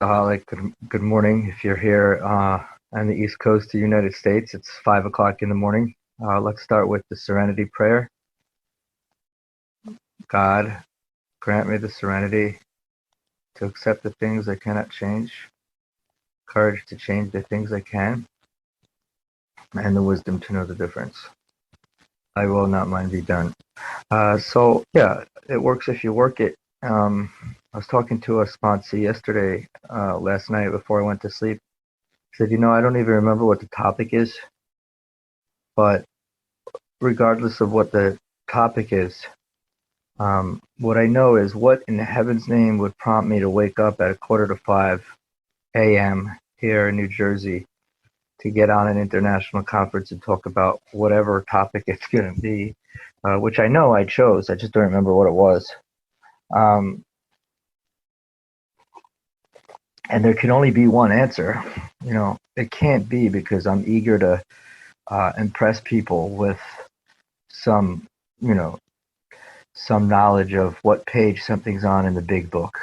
Alec, good morning. If you're here on the East Coast of the United States, it's 5 o'clock in the morning. Let's start with the Serenity Prayer. God, grant me the serenity to accept the things I cannot change, courage to change the things I can, and the wisdom to know the difference. I will not mine be done. Yeah, it works if you work it. I was talking to a sponsee yesterday, last night before I went to sleep. He said, I don't even remember what the topic is, but regardless of what the topic is, what I know is what in heaven's name would prompt me to wake up at 4:45 a.m. here in New Jersey to get on an international conference and talk about whatever topic it's going to be, which I know I chose. I just don't remember what it was. Um, and there can only be one answer. It can't be because I'm eager to impress people with some, you know, some knowledge of what page something's on in the big book,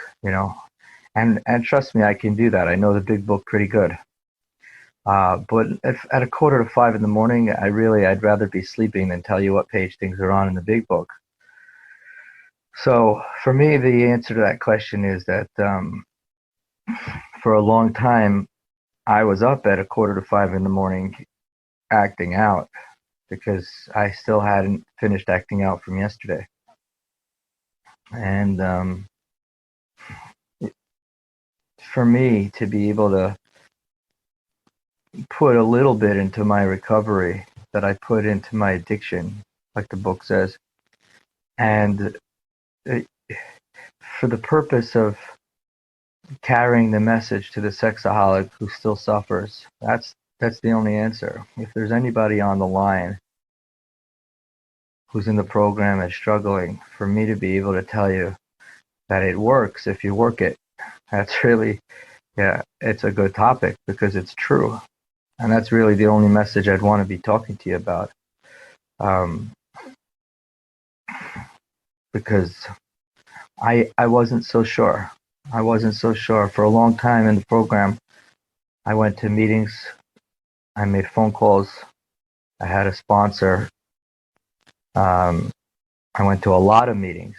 and trust me, I can do that. I know the big book pretty good. But if at 4:45 in the morning, I'd rather be sleeping than tell you what page things are on in the big book. So for me, the answer to that question is that for a long time, I was up at 4:45 in the morning acting out because I still hadn't finished acting out from yesterday. And for me to be able to put a little bit into my recovery that I put into my addiction, like the book says, and it, for the purpose of carrying the message to the sexaholic who still suffers, that's the only answer. If there's anybody on the line who's in the program and struggling, for me to be able to tell you that it works if you work it, that's really, yeah, it's a good topic because it's true. And that's really the only message I'd want to be talking to you about. Because I wasn't so sure. I wasn't so sure. For a long time in the program, I went to meetings, I made phone calls, I had a sponsor. I went to a lot of meetings.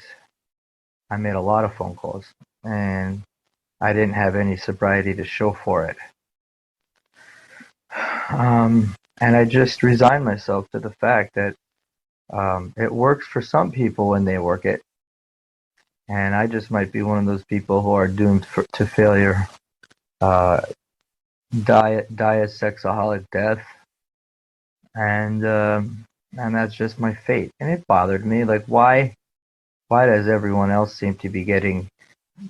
I made a lot of phone calls, and I didn't have any sobriety to show for it. And I just resigned myself to the fact that it works for some people when they work it, and I just might be one of those people who are doomed to failure, uh, die a sexaholic death, and that's just my fate. And it bothered me, like why does everyone else seem to be getting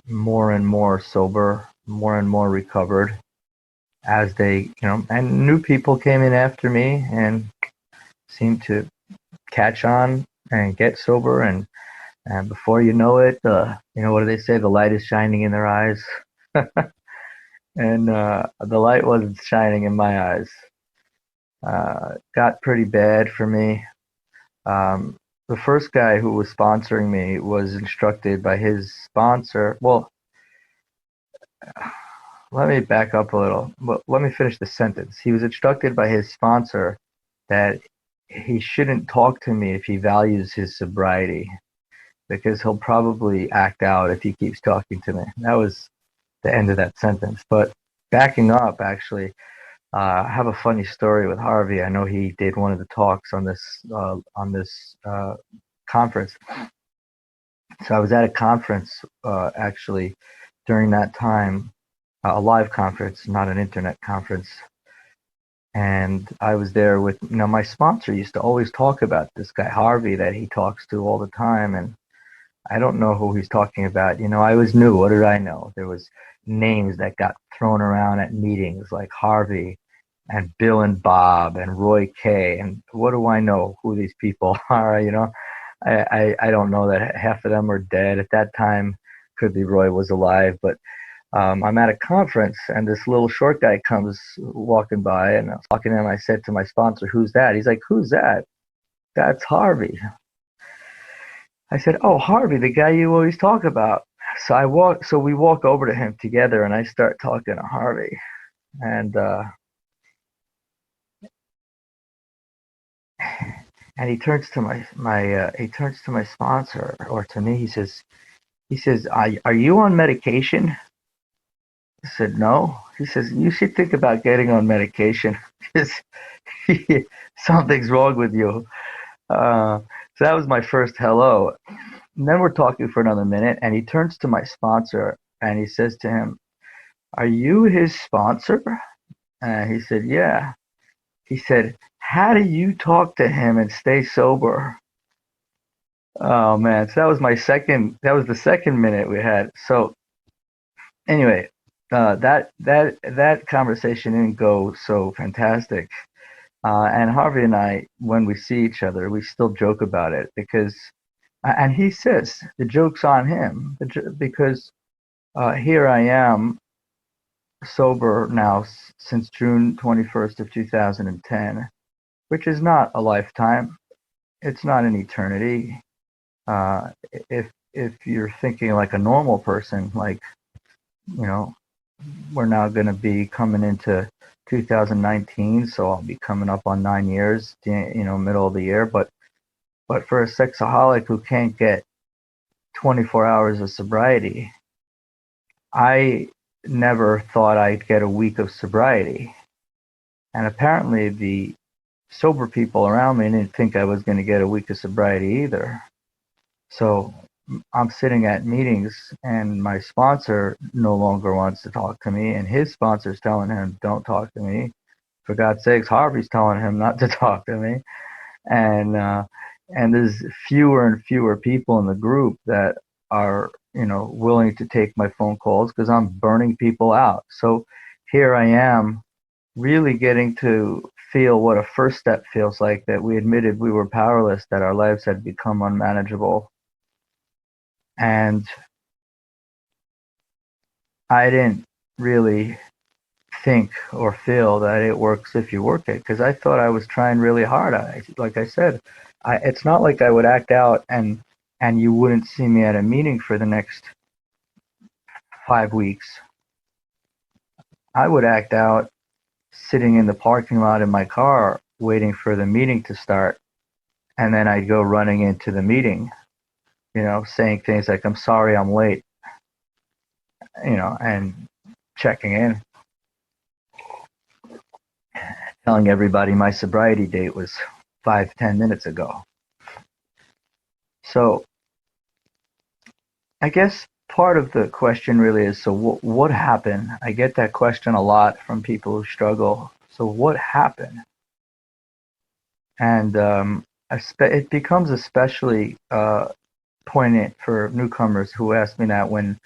more and more sober, more and more recovered as they, and new people came in after me and seemed to catch on and get sober, and before you know it, what do they say? The light is shining in their eyes. And the light wasn't shining in my eyes. Got pretty bad for me. The first guy who was sponsoring me was instructed by his sponsor. Well, let me back up a little. Well, let me finish the sentence. He was instructed by his sponsor that he shouldn't talk to me if he values his sobriety, because he'll probably act out if he keeps talking to me. That was the end of that sentence. But backing up, actually, I have a funny story with Harvey. I know he did one of the talks on this conference. So I was at a conference actually during that time, a live conference, not an internet conference. And I was there with, my sponsor used to always talk about this guy Harvey that he talks to all the time, and I don't know who he's talking about. I was new. What did I know? There was names that got thrown around at meetings like Harvey and Bill and Bob and Roy K. And what do I know who these people are? I don't know that half of them are dead at that time. Could be Roy was alive, but I'm at a conference and this little short guy comes walking by, and I was talking to him. I said to my sponsor, "Who's that?" He's like, "Who's that?" "That's Harvey." I said, "Oh, Harvey, the guy you always talk about." So we walk over to him together, and I start talking to Harvey, and and he turns to my sponsor or to me. He says, are you on medication? I said, no. He says, you should think about getting on medication because something's wrong with you. Uh, so that was my first hello. And then we're talking for another minute, and he turns to my sponsor and he says to him, are you his sponsor? And he said, yeah. He said, how do you talk to him and stay sober? Oh man, so that was the second minute we had. So anyway, that conversation didn't go so fantastic. And Harvey and I, when we see each other, we still joke about it because, and he says the joke's on him because here I am sober now since June 21st of 2010, which is not a lifetime. It's not an eternity. Uh, if you're thinking like a normal person, like, you know, we're now going to be coming into 2019, so I'll be coming up on 9 years, middle of the year. But for a sexaholic who can't get 24 hours of sobriety, I never thought I'd get a week of sobriety. And apparently the sober people around me didn't think I was going to get a week of sobriety either. So I'm sitting at meetings and my sponsor no longer wants to talk to me, and his sponsor's telling him, don't talk to me. For God's sakes, Harvey's telling him not to talk to me. And there's fewer and fewer people in the group that are, willing to take my phone calls because I'm burning people out. So here I am really getting to feel what a first step feels like, that we admitted we were powerless, that our lives had become unmanageable. And I didn't really think or feel that it works if you work it, because I thought I was trying really hard. Like I said, it's not like I would act out and you wouldn't see me at a meeting for the next 5 weeks. I would act out sitting in the parking lot in my car waiting for the meeting to start, and then I'd go running into the meeting, saying things like, I'm sorry I'm late, and checking in, telling everybody my sobriety date was 5-10 minutes ago. So I guess part of the question really is, so what happened? I get that question a lot from people who struggle. So what happened? And it becomes especially poignant for newcomers who ask me that when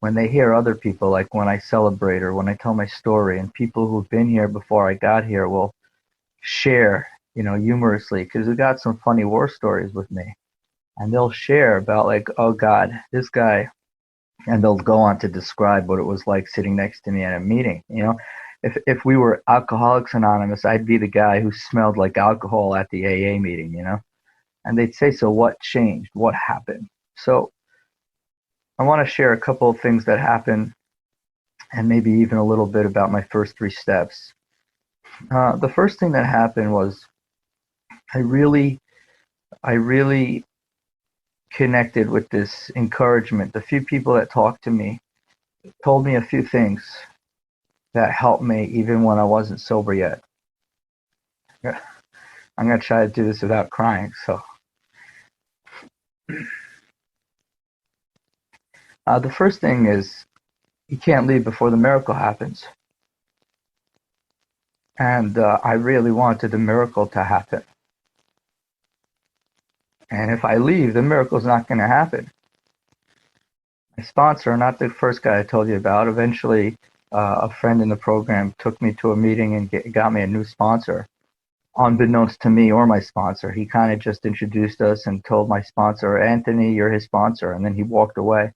they hear other people, like when I celebrate or when I tell my story, and people who've been here before I got here will share, humorously, because we got some funny war stories with me. And they'll share about, like, oh God, this guy, and they'll go on to describe what it was like sitting next to me at a meeting. If we were Alcoholics Anonymous, I'd be the guy who smelled like alcohol at the AA meeting, And they'd say, so what changed? What happened? So I want to share a couple of things that happened, and maybe even a little bit about my first 3 steps. The first thing that happened was I really connected with this encouragement. The few people that talked to me told me a few things that helped me even when I wasn't sober yet. I'm going to try to do this without crying. So the first thing is, you can't leave before the miracle happens. And I really wanted the miracle to happen. And if I leave, the miracle's not going to happen. My sponsor, not the first guy I told you about, eventually a friend in the program took me to a meeting and got me a new sponsor. Unbeknownst to me or my sponsor, he kind of just introduced us and told my sponsor, Anthony, you're his sponsor. And then he walked away.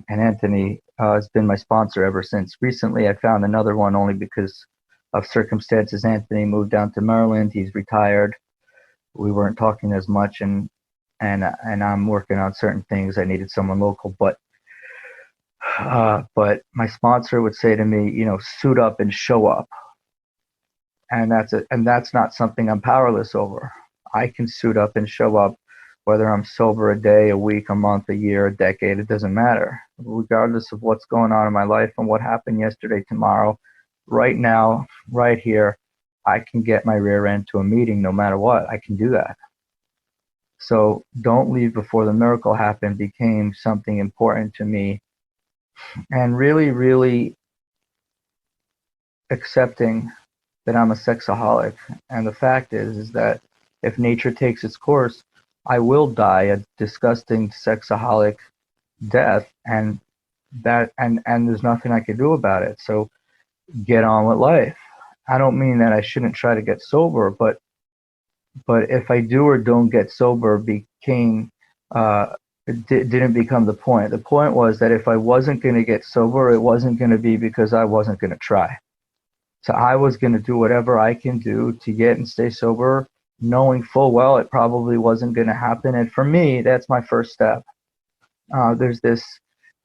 And Anthony has been my sponsor ever since. Recently, I found another one only because of circumstances. Anthony moved down to Maryland. He's retired. We weren't talking as much, and I'm working on certain things. I needed someone local, but But my sponsor would say to me, suit up and show up. And that's not something I'm powerless over. I can suit up and show up whether I'm sober a day, a week, a month, a year, a decade, it doesn't matter. Regardless of what's going on in my life and what happened yesterday, tomorrow, right now, right here, I can get my rear end to a meeting no matter what. I can do that. So don't leave before the miracle happened became something important to me, and really, really accepting that I'm a sexaholic. And the fact is that if nature takes its course, I will die a disgusting sexaholic death, and there's nothing I can do about it. So get on with life. I don't mean that I shouldn't try to get sober, but if I do or don't get sober became didn't become the point. The point was that if I wasn't going to get sober, it wasn't going to be because I wasn't going to try. So I was going to do whatever I can do to get and stay sober, knowing full well it probably wasn't going to happen. And for me, that's my first step. Uh, there's this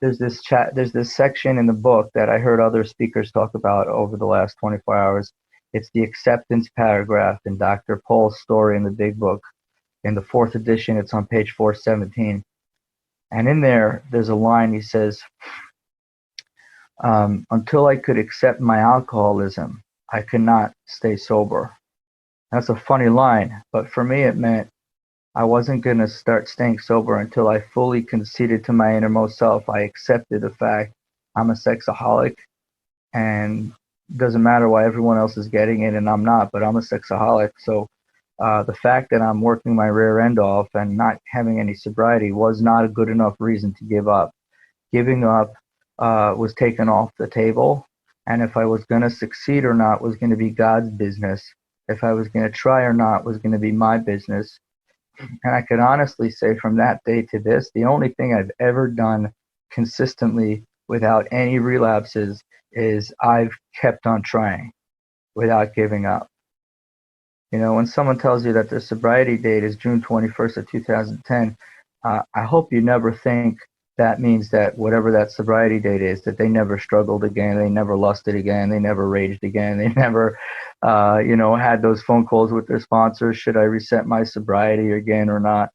there's this section in the book that I heard other speakers talk about over the last 24 hours. It's the acceptance paragraph in Dr. Paul's story in the Big Book. In the fourth edition, it's on page 417. And in there, there's a line he says, until I could accept my alcoholism, I could not stay sober. That's a funny line, but for me it meant I wasn't going to start staying sober until I fully conceded to my innermost self. I accepted the fact I'm a sexaholic, and it doesn't matter why everyone else is getting it and I'm not, but I'm a sexaholic. So the fact that I'm working my rear end off and not having any sobriety was not a good enough reason to give up. Giving up was taken off the table, and if I was going to succeed or not was going to be God's business. If I was going to try or not was going to be my business. And I can honestly say from that day to this, the only thing I've ever done consistently without any relapses is I've kept on trying without giving up. When someone tells you that their sobriety date is June 21st of 2010, I hope you never think that means that whatever that sobriety date is, that they never struggled again, they never lusted again, they never raged again, they never, had those phone calls with their sponsors, should I reset my sobriety again or not,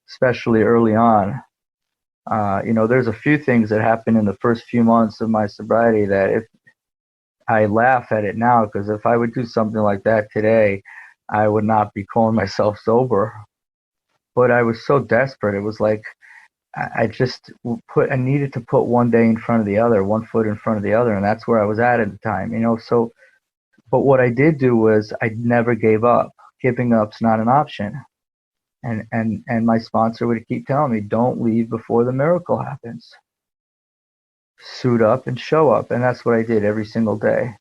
especially early on. There's a few things that happened in the first few months of my sobriety that if I laugh at it now, because if I would do something like that today, I would not be calling myself sober. But I was so desperate. It was like I just I needed to put one day in front of the other, one foot in front of the other, and that's where I was at the time. So, but what I did do was I never gave up. Giving up's not an option. And my sponsor would keep telling me, don't leave before the miracle happens. Suit up and show up, and that's what I did every single day.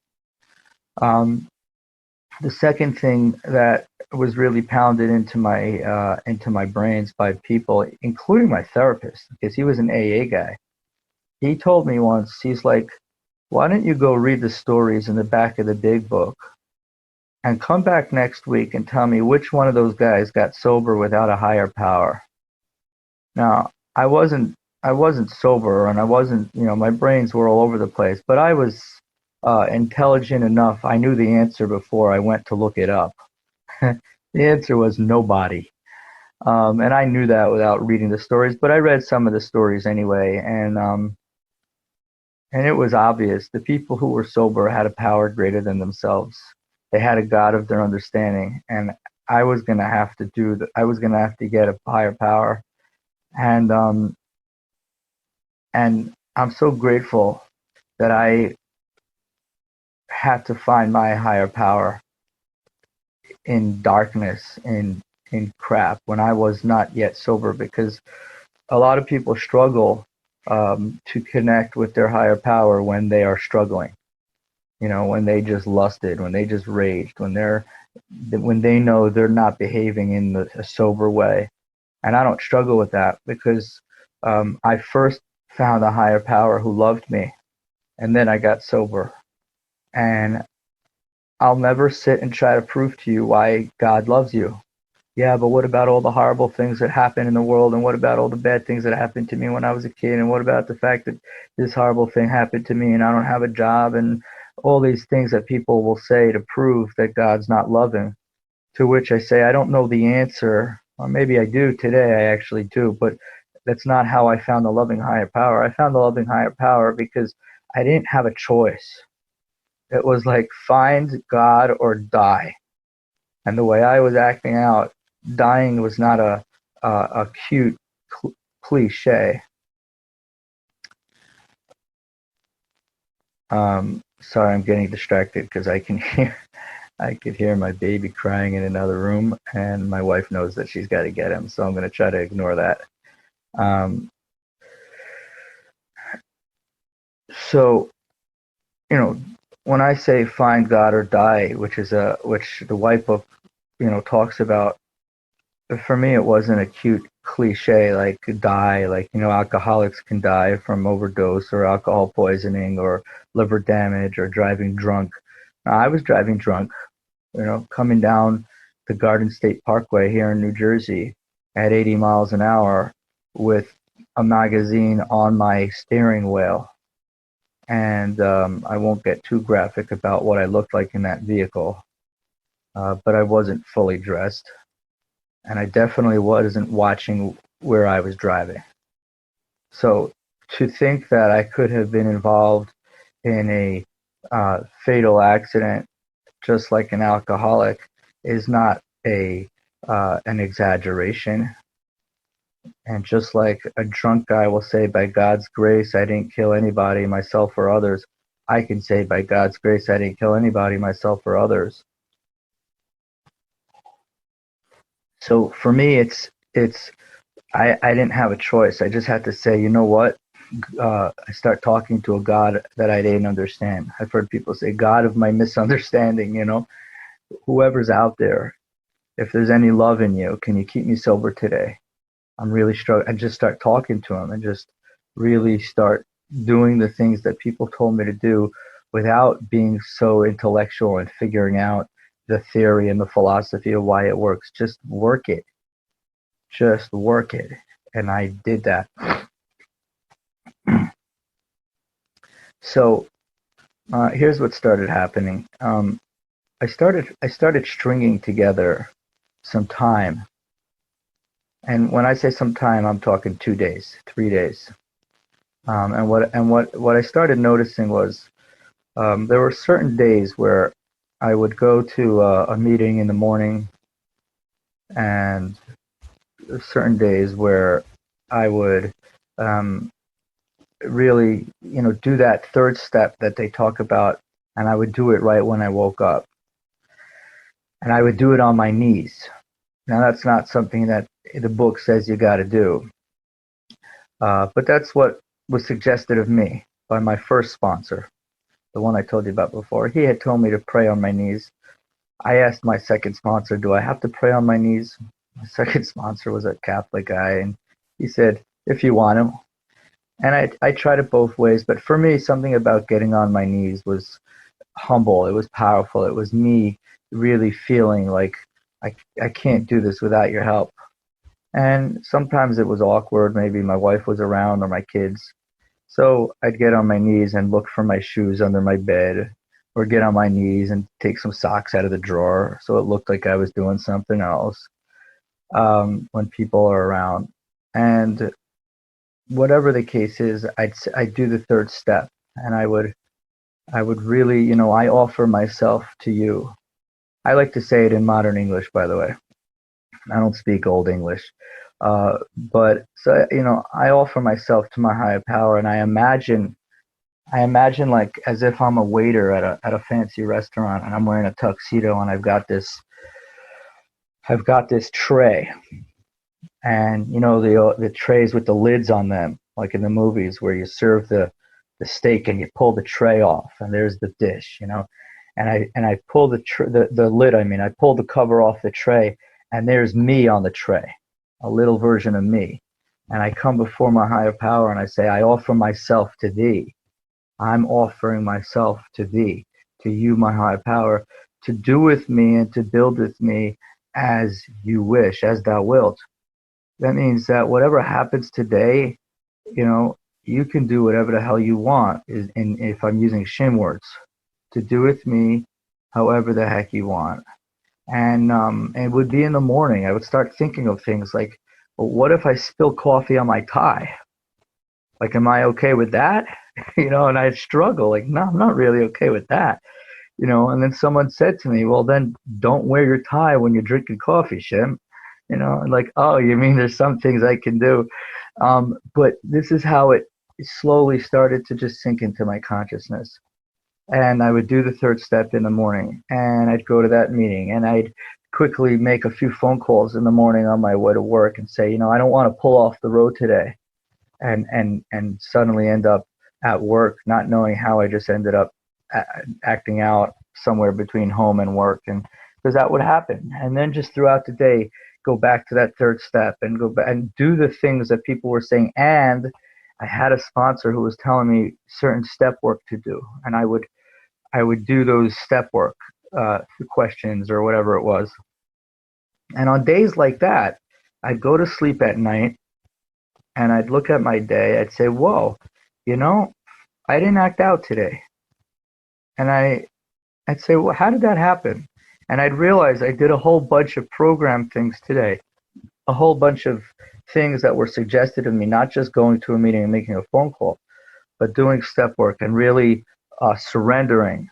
The second thing that was really pounded into my brains by people, including my therapist, because he was an AA guy. He told me once, he's like, why don't you go read the stories in the back of the Big Book and come back next week and tell me which one of those guys got sober without a higher power. Now, I wasn't sober, and I wasn't, my brains were all over the place, but I was intelligent enough. I knew the answer before I went to look it up. The answer was nobody. And I knew that without reading the stories, but I read some of the stories anyway, and it was obvious the people who were sober had a power greater than themselves. They had a God of their understanding, and I was going to have to I was going to have to get a higher power, and I'm so grateful that I had to find my higher power in darkness, in crap, when I was not yet sober, because a lot of people struggle to connect with their higher power when they are struggling. When they just lusted, when they just raged, when they know they're not behaving in a sober way. And I don't struggle with that because I first found a higher power who loved me, and then I got sober. And I'll never sit and try to prove to you why God loves you. Yeah, but what about all the horrible things that happen in the world? And what about all the bad things that happened to me when I was a kid? And what about the fact that this horrible thing happened to me and I don't have a job and all these things that people will say to prove that God's not loving? To which I say, I don't know the answer, or maybe I do today, I actually do, but that's not how I found the loving higher power. I found the loving higher power because I didn't have a choice. It was like find God or die. And the way I was acting out, dying was not a cute cliche. Sorry, I'm getting distracted because I could hear my baby crying in another room, and my wife knows that she's got to get him, so I'm going to try to ignore that. Um, so, you know, when I say find God or die, which the white book, talks about, for me it wasn't a cute cliche like die, like alcoholics can die from overdose or alcohol poisoning or liver damage or driving drunk. I was driving drunk, coming down the Garden State Parkway here in New Jersey at 80 miles an hour with a magazine on my steering wheel. And I won't get too graphic about what I looked like in that vehicle, but I wasn't fully dressed. And I definitely wasn't watching where I was driving. So to think that I could have been involved in a fatal accident just like an alcoholic is not a an exaggeration. And just like a drunk guy will say, by God's grace, I didn't kill anybody, myself or others, I can say, by God's grace, I didn't kill anybody, myself or others. So for me, I didn't have a choice. I just had to say, you know what? I start talking to a God that I didn't understand. I've heard people say, God of my misunderstanding, whoever's out there, if there's any love in you, can you keep me sober today? I'm really struggling. And just start talking to him and just really start doing the things that people told me to do without being so intellectual and figuring out the theory and the philosophy of why it works. Just work it. Just work it. And I did that. So here's what started happening. I started stringing together some time, and when I say some time, I'm talking 2 days, 3 days. And what I started noticing was there were certain days where I would go to a meeting in the morning, and certain days where I would um, really, do that third step that they talk about, and I would do it right when I woke up, and I would do it on my knees. Now that's not something that the book says you got to do, but that's what was suggested of me by my first sponsor, the one I told you about before. He had told me to pray on my knees. I asked my second sponsor, do I have to pray on my knees? My second sponsor was a Catholic guy, and he said, if you want to. And I tried it both ways, but for me, something about getting on my knees was humble. It was powerful. It was me really feeling like I can't do this without your help. And sometimes it was awkward. Maybe my wife was around or my kids. So I'd get on my knees and look for my shoes under my bed, or get on my knees and take some socks out of the drawer so it looked like I was doing something else when people are around. And whatever the case is, I'd do the third step, and I would really, I offer myself to you. I like to say it in modern English, by the way. I don't speak old English. But so, I offer myself to my higher power, and I imagine like as if I'm a waiter at a fancy restaurant, and I'm wearing a tuxedo, and I've got this tray, and the trays with the lids on them, like in the movies where you serve the steak and you pull the tray off, and there's the dish, and I pull the lid. I mean, I pull the cover off the tray, and there's me on the tray, a little version of me, and I come before my higher power and I say, I offer myself to thee. I'm offering myself to thee, to you, my higher power, to do with me and to build with me as you wish, as thou wilt. That means that whatever happens today, you know, you can do whatever the hell you want. And if I'm using shim words, to do with me however the heck you want. And it would be in the morning. I would start thinking of things like, well, what if I spill coffee on my tie? Like, am I okay with that? And I'd struggle. Like, no, I'm not really okay with that. And then someone said to me, well, then don't wear your tie when you're drinking coffee, Shim. Like, oh, you mean there's some things I can do? But this is how it slowly started to just sink into my consciousness. And I would do the third step in the morning, and I'd go to that meeting, and I'd quickly make a few phone calls in the morning on my way to work and say, I don't want to pull off the road today, and suddenly end up at work not knowing how I just ended up acting out somewhere between home and work, and because that would happen. And then just throughout the day, go back to that third step and go back and do the things that people were saying. And I had a sponsor who was telling me certain step work to do, and I would do those step work questions or whatever it was. And on days like that, I'd go to sleep at night and I'd look at my day. I'd say, whoa, I didn't act out today. And I'd say, well, how did that happen? And I'd realize I did a whole bunch of program things today, a whole bunch of things that were suggested to me, not just going to a meeting and making a phone call, but doing step work and really surrendering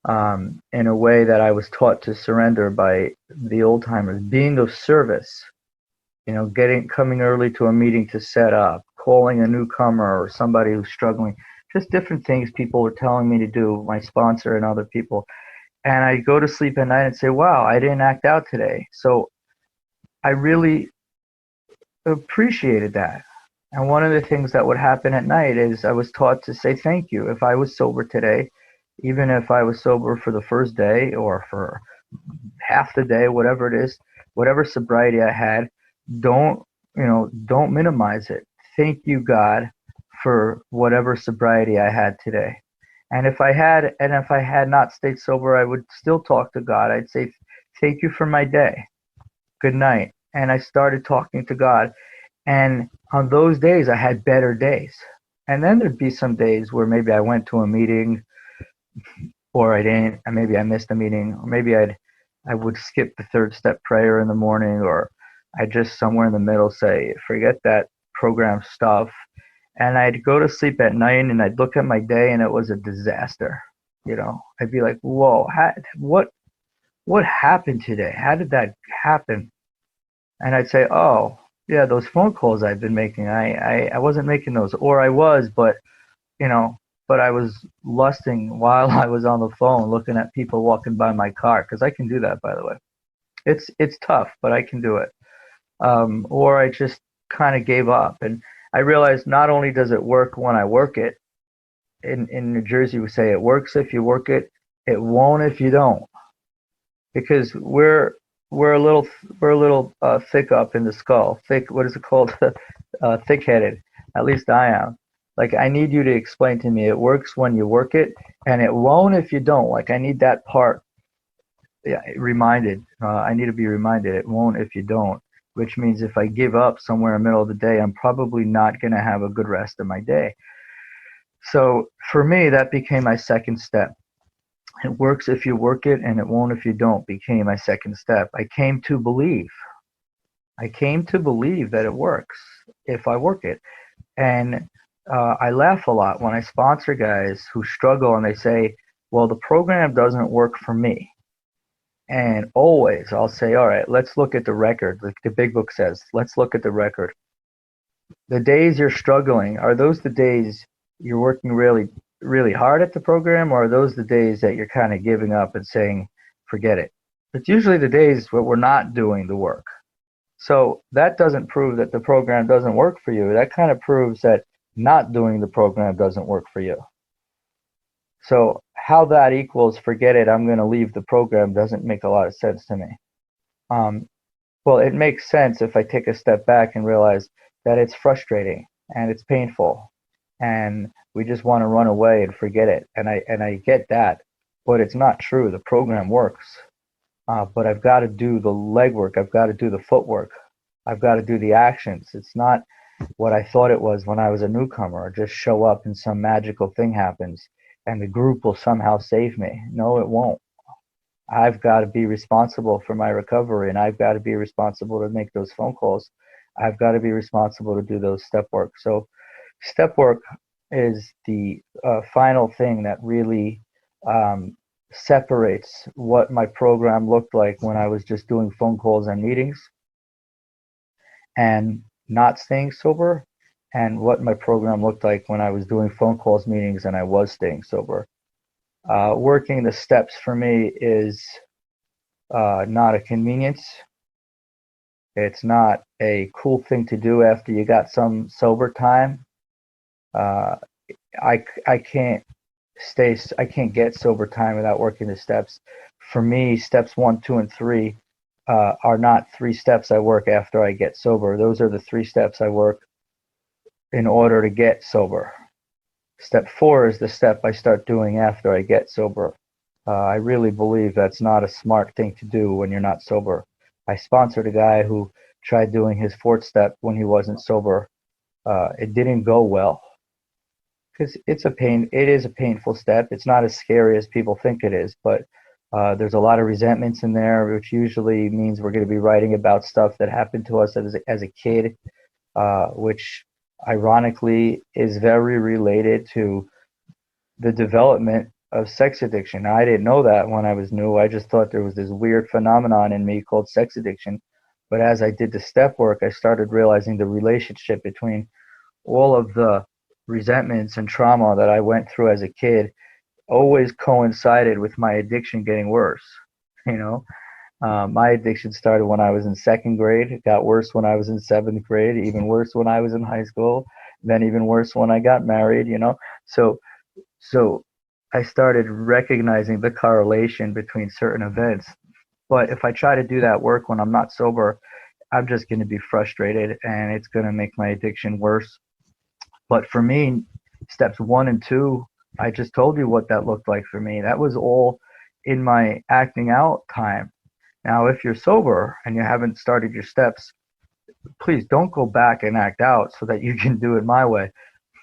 in a way that I was taught to surrender by the old timers, being of service, coming early to a meeting to set up, calling a newcomer or somebody who's struggling, just different things people were telling me to do, my sponsor and other people. And I'd go to sleep at night and say, wow, I didn't act out today. So I really appreciated that. And one of the things that would happen at night is I was taught to say thank you. If I was sober today, even if I was sober for the first day or for half the day, whatever it is, whatever sobriety I had, don't minimize it. Thank you, God, for whatever sobriety I had today. And if I had not stayed sober, I would still talk to God. I'd say, thank you for my day. Good night. And I started talking to God. And on those days, I had better days. And then there'd be some days where maybe I went to a meeting or I didn't, and maybe I missed a meeting, or maybe I would skip the third step prayer in the morning, or I just somewhere in the middle say, forget that program stuff. And I'd go to sleep at night and I'd look at my day and it was a disaster. I'd be like, whoa, what happened today? How did that happen? And I'd say, oh, yeah, those phone calls I've been making, I wasn't making those, or I was, but you know, but I was lusting while I was on the phone looking at people walking by my car, because I can do that, by the way. It's tough, but I can do it. Or I just kind of gave up, and I realized not only does it work when I work it. In New Jersey, we say it works if you work it. It won't if you don't, because we're a little thick up in the skull. Thick, what is it called? Thick-headed. At least I am. Like, I need you to explain to me it works when you work it, and it won't if you don't. Like, I need that part reminded. I need to be reminded it won't if you don't, which means if I give up somewhere in the middle of the day, I'm probably not going to have a good rest of my day. So for me, that became my second step. It works if you work it, and it won't if you don't became my second step. I came to believe that it works if I work it. And I laugh a lot when I sponsor guys who struggle and they say, well, the program doesn't work for me. And always I'll say, all right, let's look at the record. Like the big book says, let's look at the record. The days you're struggling, are those the days you're working really, really hard at the program, or are those the days that you're kind of giving up and saying, forget it? It's usually the days where we're not doing the work. So that doesn't prove that the program doesn't work for you. That kind of proves that not doing the program doesn't work for you. So how that equals forget it, I'm going to leave the program, doesn't make a lot of sense to me. Well, it makes sense if I take a step back and realize that it's frustrating and it's painful and we just want to run away and forget it. And I get that, but it's not true. The program works. but I've got to do the legwork. I've got to do the footwork. I've got to do the actions. It's not what I thought it was when I was a newcomer, or just show up and some magical thing happens and the group will somehow save me. No, it won't. I've got to be responsible for my recovery, and I've got to be responsible to make those phone calls. I've got to be responsible to do those step work. So step work is the final thing that really um, separates what my program looked like when I was just doing phone calls and meetings and not staying sober, and what my program looked like when I was doing phone calls, meetings, and I was staying sober. Working the steps for me is not a convenience. It's not a cool thing to do after you got some sober time. Uh, I can't I can't get sober time without working the steps. For me, steps one, two, and three are not three steps I work after I get sober. Those are the three steps I work in order to get sober. Step four is the step I start doing after I get sober. I really believe that's not a smart thing to do when you're not sober. I sponsored a guy who tried doing his fourth step when he wasn't sober. It didn't go well because it's a pain. It is a painful step. It's not as scary as people think it is, but there's a lot of resentments in there, which usually means we're going to be writing about stuff that happened to us as a kid, which ironically is very related to the development of sex addiction. Now, I didn't know that when I was new. I just thought there was this weird phenomenon in me called sex addiction. But as I did the step work, I started realizing the relationship between all of the resentments and trauma that I went through as a kid always coincided with my addiction getting worse. You know, my addiction started when I was in second grade. It got worse when I was in seventh grade, even worse when I was in high school, then even worse when I got married, you know. So so I started recognizing the correlation between certain events. But if I try to do that work when I'm not sober, I'm just going to be frustrated and it's going to make my addiction worse. But for me, steps one and two, I just told you what that looked like for me. That was all in my acting out time. Now, if you're sober and you haven't started your steps, please don't go back and act out so that you can do it my way.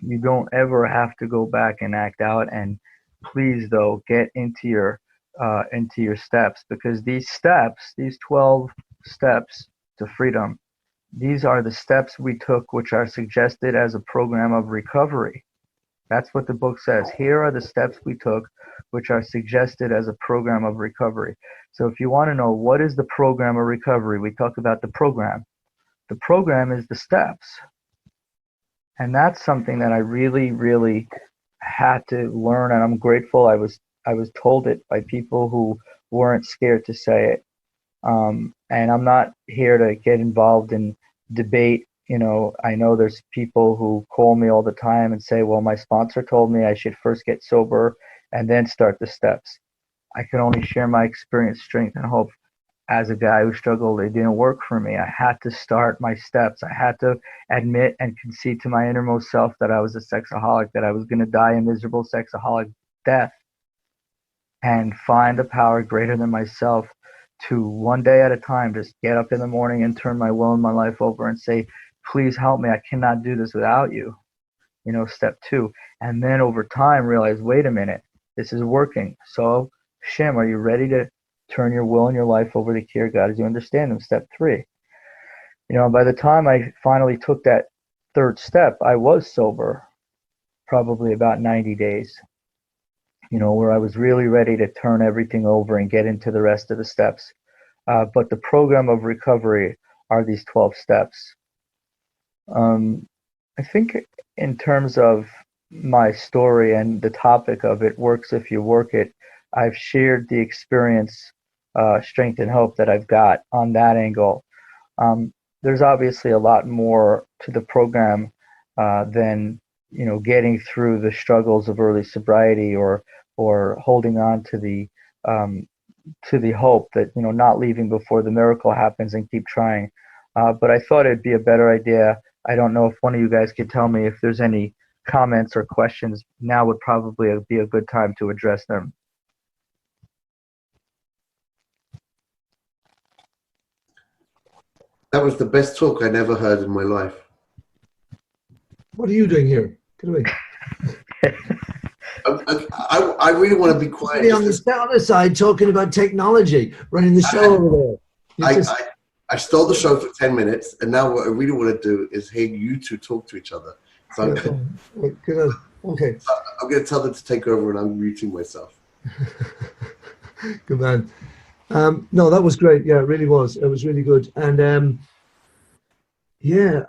You don't ever have to go back and act out. And please, though, get into your steps, because these steps, these 12 steps to freedom, these are the steps we took, which are suggested as a program of recovery. That's what the book says. Here are the steps we took, which are suggested as a program of recovery. So if you want to know what is the program of recovery, we talk about the program. The program is the steps. And that's something that I really, really had to learn, and I'm grateful I was told it by people who weren't scared to say it. And I'm not here to get involved in debate. You know, I know there's people who call me all the time and say, well, my sponsor told me I should first get sober and then start the steps. I can only share my experience, strength, and hope. As a guy who struggled, it didn't work for me. I had to start my steps. I had to admit and concede to my innermost self that I was a sexaholic, that I was going to die a miserable sexaholic death, and find a power greater than myself to one day at a time just get up in the morning and turn my will and my life over and say, please help me. I cannot do this without you. You know, step two. And then over time realize, wait a minute, this is working. So, Shim, are you ready to turn your will and your life over to care God as you understand them? Step three. You know, by the time I finally took that third step, I was sober, probably about 90 days, you know, where I was really ready to turn everything over and get into the rest of the steps. But the program of recovery are these 12 steps. Um, I think in terms of my story and the topic of it works if you work it, I've shared the experience, strength, and hope that I've got on that angle. Um, there's obviously a lot more to the program than getting through the struggles of early sobriety, or holding on um, to the hope that not leaving before the miracle happens and keep trying. But I thought it'd be a better idea. I don't know if one of you guys could tell me if there's any comments or questions. Now would probably be a good time to address them. That was the best talk I never heard in my life. What are you doing here? Get away. I really want to be quiet. Be on the other side talking about technology, running the show over there. I stole the show for 10 minutes, and now what I really want to do is hear you two talk to each other. So okay. I'm going to tell them to take over, and I'm muting myself. Good man. No, that was great. Yeah, it really was. It was really good. And yeah,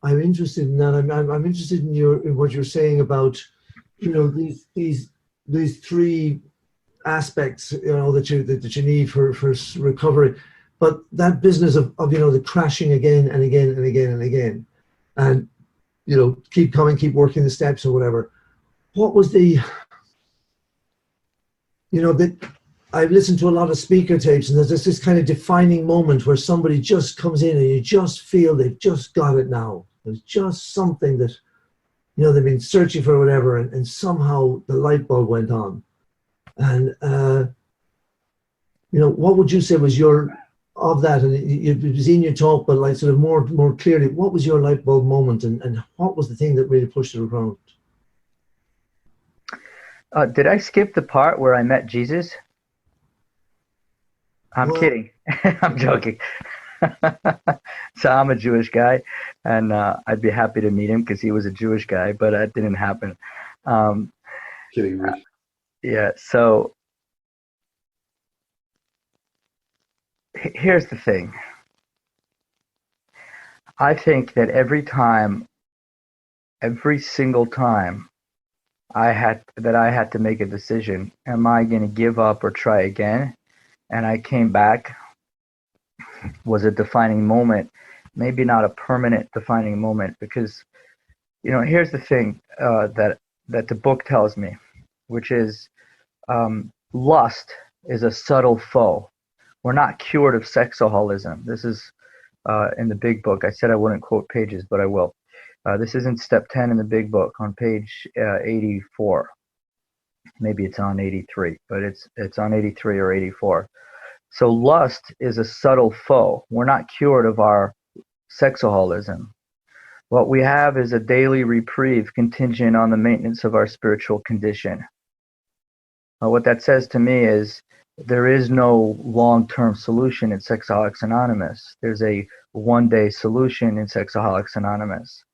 I'm interested in that. I'm interested in what you're saying about, these three aspects, that you need for recovery. But that business of the crashing again and again and again and again, and keep coming, keep working the steps or whatever. What was the that I've listened to a lot of speaker tapes, and there's this kind of defining moment where somebody just comes in and you just feel they've just got it now. There's just something that, they've been searching for, whatever, and somehow the light bulb went on. And, what would you say was of that? And it was in your talk, but like sort of more clearly, what was your light bulb moment, and what was the thing that really pushed it around? Did I skip the part where I met Jesus? I'm kidding. I'm joking. So I'm a Jewish guy, and I'd be happy to meet him because he was a Jewish guy, but that didn't happen. Kidding me. Yeah, so here's the thing. I think that every single time I had to make a decision, am I going to give up or try again? And I came back, was a defining moment, maybe not a permanent defining moment, because here's the thing that the book tells me, which is lust is a subtle foe. We're not cured of sexaholism. This is in the big book. I said I wouldn't quote pages, but I will. This is in step 10 in the big book on page 84. Maybe it's on 83, but it's on 83 or 84. So lust is a subtle foe. We're not cured of our sexaholism. What we have is a daily reprieve contingent on the maintenance of our spiritual condition. What that says to me is there is no long-term solution in Sexaholics Anonymous. There's a one-day solution in Sexaholics Anonymous.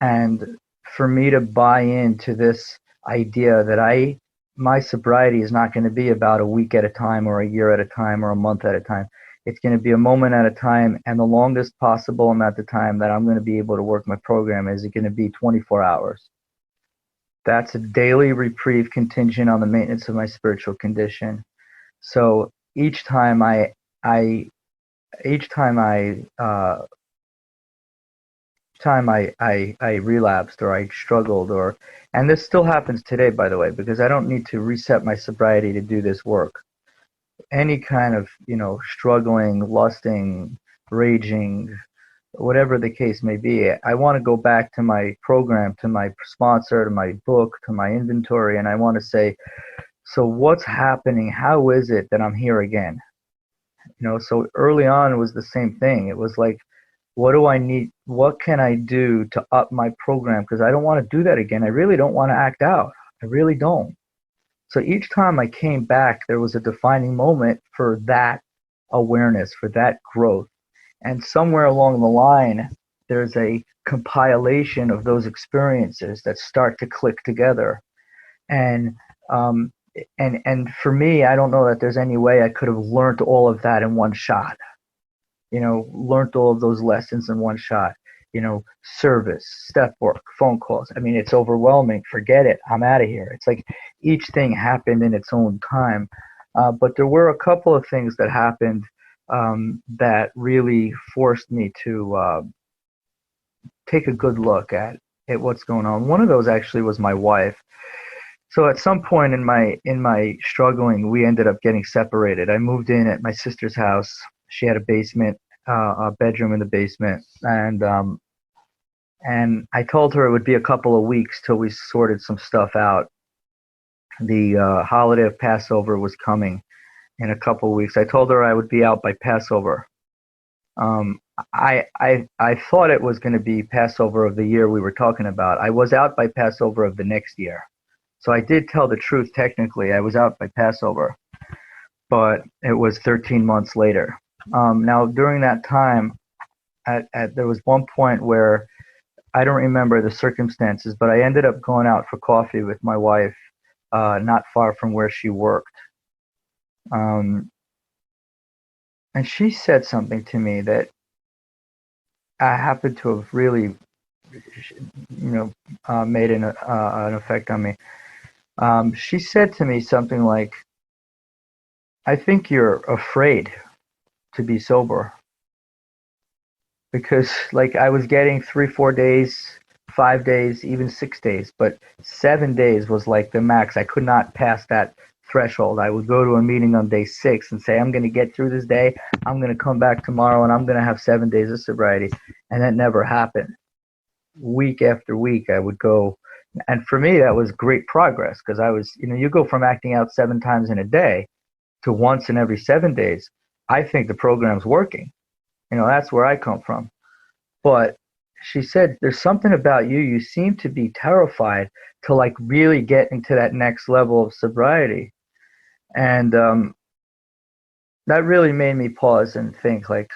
And for me to buy into this idea that my sobriety is not going to be about a week at a time or a year at a time or a month at a time. It's going to be a moment at a time, and the longest possible amount of time that I'm going to be able to work my program is going to be 24 hours. That's a daily reprieve contingent on the maintenance of my spiritual condition. So each time I relapsed or I struggled, and this still happens today, by the way, because I don't need to reset my sobriety to do this work. Any kind of, struggling, lusting, raging, whatever the case may be, I want to go back to my program, to my sponsor, to my book, to my inventory, and I want to say, so what's happening? How is it that I'm here again? So early on it was the same thing. It was like, what do I need? What can I do to up my program? Because I don't want to do that again. I really don't want to act out. I really don't. So each time I came back, there was a defining moment for that awareness, for that growth. And somewhere along the line, there's a compilation of those experiences that start to click together. And for me, I don't know that there's any way I could have learned all of that in one shot. Learned all of those lessons in one shot. Service, step work, phone calls. I mean, it's overwhelming. Forget it. I'm out of here. It's like each thing happened in its own time. But there were a couple of things that happened that really forced me to take a good look at what's going on. One of those actually was my wife. So at some point in my struggling, we ended up getting separated. I moved in at my sister's house. She had a basement, a bedroom in the basement, and I told her it would be a couple of weeks till we sorted some stuff out. The holiday of Passover was coming, in a couple of weeks. I told her I would be out by Passover. I thought it was going to be Passover of the year we were talking about. I was out by Passover of the next year. So I did tell the truth technically. I was out by Passover, but it was 13 months later. Now, during that time, there was one point where I don't remember the circumstances, but I ended up going out for coffee with my wife, not far from where she worked. And she said something to me that I happened to have really, made an effect on me. She said to me something like, I think you're afraid to be sober. Because like I was getting 3-4 days, 5 days, even 6 days, but 7 days was like the max. I could not pass that threshold. I would go to a meeting on day 6 and say, I'm going to get through this day. I'm going to come back tomorrow and I'm going to have 7 days of sobriety. And that never happened. Week after week, I would go. And for me, that was great progress because I was, you go from acting out 7 times in a day to once in every 7 days. I think the program's working. That's where I come from. But she said, there's something about you. You seem to be terrified to like really get into that next level of sobriety. And that really made me pause and think like,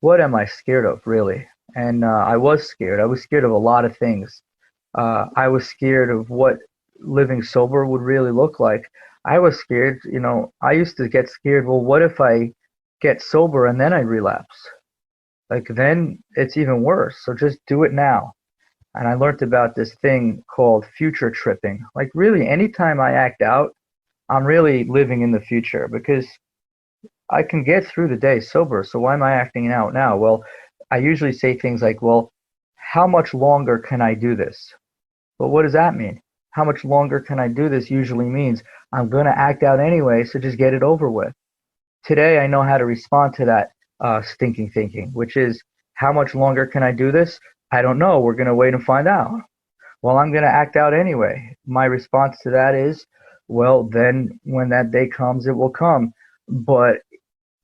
what am I scared of really? And I was scared. I was scared of a lot of things. I was scared of what living sober would really look like. I was scared, I used to get scared. Well, what if I get sober and then I relapse? Like then it's even worse. So just do it now. And I learned about this thing called future tripping. Like really, anytime I act out, I'm really living in the future because I can get through the day sober. So why am I acting out now? Well, I usually say things like, well, how much longer can I do this? But what does that mean? How much longer can I do this usually means I'm going to act out anyway, so just get it over with. Today, I know how to respond to that stinking thinking, which is, how much longer can I do this? I don't know. We're going to wait and find out. Well, I'm going to act out anyway. My response to that is, well, then when that day comes, it will come. But